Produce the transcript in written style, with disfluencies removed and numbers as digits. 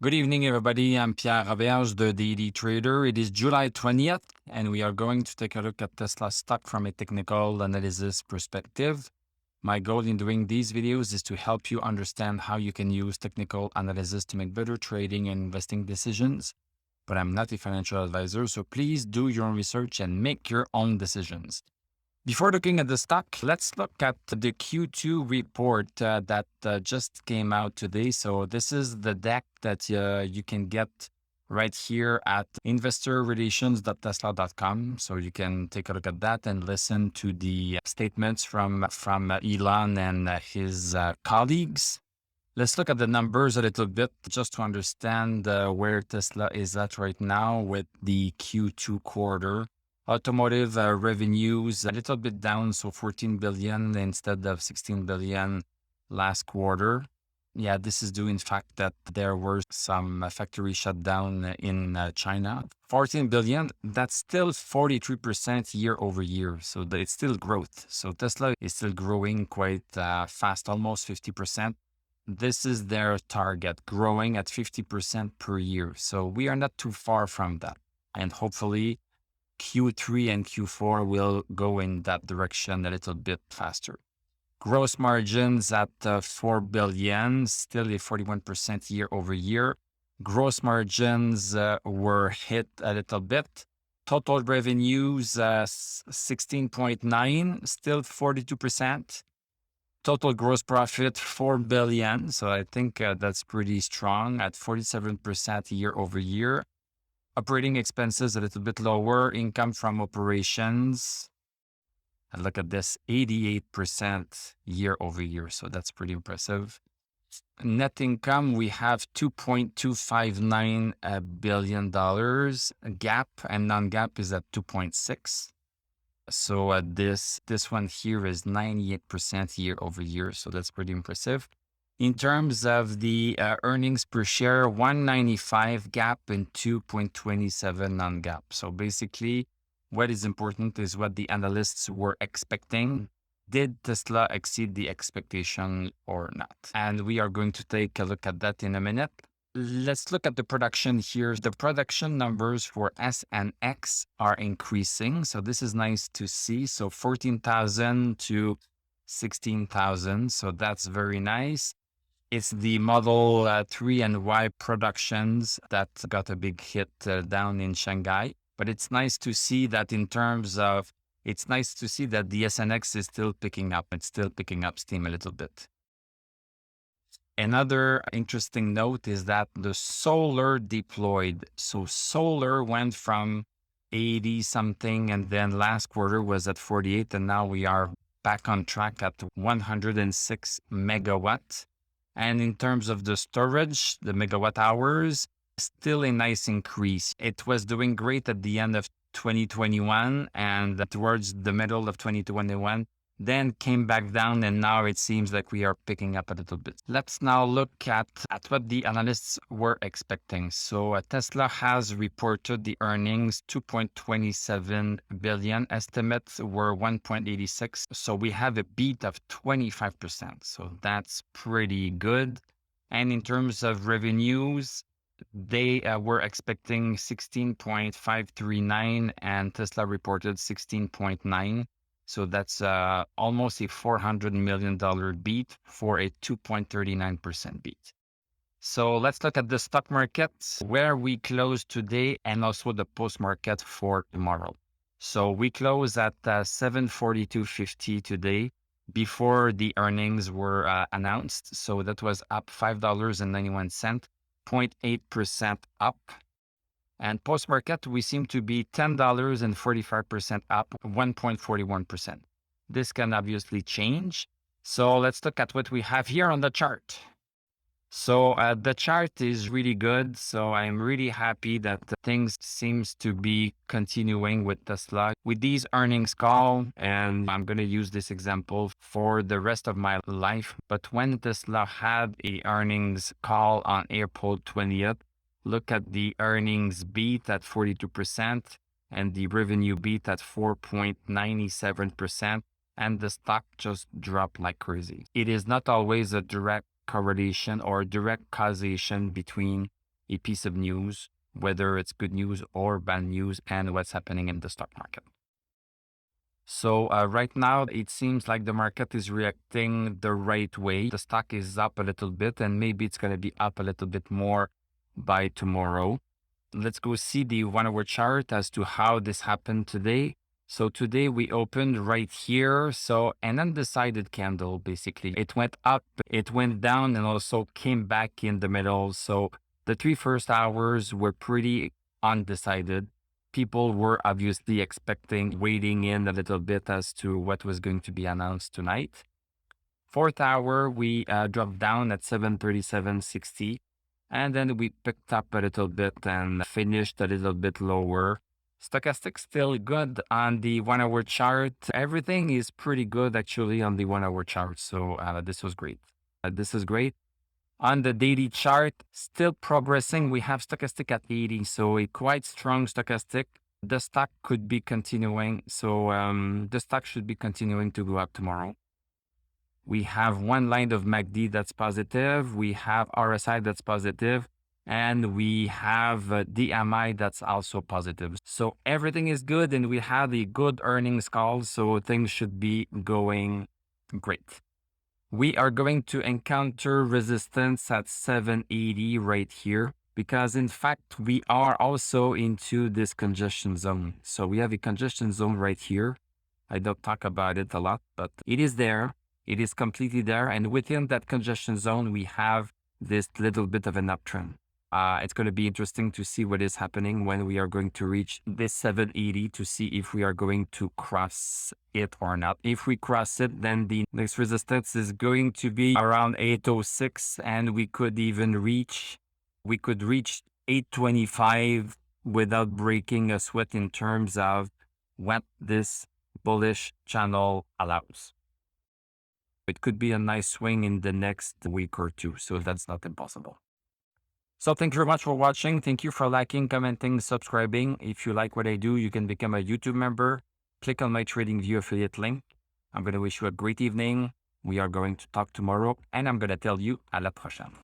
Good evening, everybody. I'm Pierre Roberge, the Daily Trader. It is July 20th, and we are going to take a look at Tesla stock from a technical analysis perspective. My goal in doing these videos is to help you understand how you can use technical analysis to make better trading and investing decisions. But I'm not a financial advisor, so please do your own research and make your own decisions. Before looking at the stock, let's look at the Q2 report that just came out today. So this is the deck that you can get right here at investorrelations.tesla.com. So you can take a look at that and listen to the statements from Elon and his colleagues. Let's look at the numbers a little bit just to understand where Tesla is at right now with the Q2 quarter. Automotive revenues a little bit down, so 14 billion instead of 16 billion last quarter. Yeah, this is due in fact that there were some factory shutdown in China. 14 billion, that's still 43% year over year. So it's still growth. So Tesla is still growing quite fast, almost 50%. This is their target, growing at 50% per year. So we are not too far from that. And hopefully Q3 and Q4 will go in that direction a little bit faster. Gross margins at 4 billion, still a 41% year over year. Gross margins were hit a little bit. Total revenues 16.9, still 42%. Total gross profit 4 billion, so I think that's pretty strong at 47% year over year. Operating expenses a little bit lower. Income from operations, and look at this, 88% year over year. So that's pretty impressive. Net income, we have $2.259 billion. GAAP and non-GAAP is at 2.6. So this one here is 98% year over year. So that's pretty impressive. In terms of the earnings per share, 195 GAAP and 2.27 non-GAAP. So basically, what is important is what the analysts were expecting. Did Tesla exceed the expectation or not? And we are going to take a look at that in a minute. Let's look at the production here. The production numbers for S and X are increasing. So this is nice to see. So 14,000 to 16,000. So that's very nice. It's the Model 3 and Y productions that got a big hit down in Shanghai. But it's nice to see that it's nice to see that the SNX is still picking up. It's still picking up steam a little bit. Another interesting note is that the solar deployed. So solar went from 80 something, and then last quarter was at 48, and now we are back on track at 106 megawatts. And in terms of the storage, the megawatt hours, still a nice increase. It was doing great at the end of 2021 and towards the middle of 2021, then came back down, and now it seems like we are picking up a little bit. Let's now look at what the analysts were expecting. So Tesla has reported the earnings 2.27 billion. Estimates were 1.86. So we have a beat of 25%. So that's pretty good. And in terms of revenues, they were expecting 16.539 and Tesla reported 16.9. So that's almost a $400 million beat for a 2.39% beat. So let's look at the stock market, where we closed today and also the post-market for tomorrow. So we closed at 742.50 today before the earnings were announced. So that was up $5.91, 0.8% up. And post-market, we seem to be $10.45% up, 1.41%. This can obviously change. So let's look at what we have here on the chart. So the chart is really good. So I'm really happy that things seems to be continuing with Tesla with these earnings call. And I'm going to use this example for the rest of my life. But when Tesla had a earnings call on April 20th, look at the earnings beat at 42% and the revenue beat at 4.97%, and the stock just dropped like crazy. It is not always a direct correlation or direct causation between a piece of news, whether it's good news or bad news, and what's happening in the stock market. So right now, it seems like the market is reacting the right way. The stock is up a little bit, and maybe it's going to be up a little bit more by tomorrow. Let's go see the 1-hour chart as to how this happened today. So today we opened right here. So an undecided candle, basically. It went up, it went down, and also came back in the middle. So the 3 first hours were pretty undecided. People were obviously expecting, waiting in a little bit as to what was going to be announced tonight. 4th hour, we dropped down at 737.60. And then we picked up a little bit and finished a little bit lower. Stochastic still good on the 1-hour chart. Everything is pretty good actually on the 1-hour chart. So this was great. This is great. On the daily chart, still progressing. We have stochastic at 80, so a quite strong stochastic. The stock could be continuing. So the stock should be continuing to go up tomorrow. We have one line of MACD that's positive. We have RSI that's positive. And we have DMI that's also positive. So everything is good and we have a good earnings call. So things should be going great. We are going to encounter resistance at 780 right here because in fact, we are also into this congestion zone. So we have a congestion zone right here. I don't talk about it a lot, but it is there. It is completely there. And within that congestion zone, we have this little bit of an uptrend. It's going to be interesting to see what is happening when we are going to reach this 780 to see if we are going to cross it or not. If we cross it, then the next resistance is going to be around 806 and we could reach 825 without breaking a sweat in terms of what this bullish channel allows. It could be a nice swing in the next week or two, so that's not impossible. So thank you very much for watching. Thank you for liking, commenting, subscribing. If you like what I do, you can become a YouTube member. Click on my TradingView affiliate link. I'm going to wish you a great evening. We are going to talk tomorrow and I'm going to tell you à la prochaine.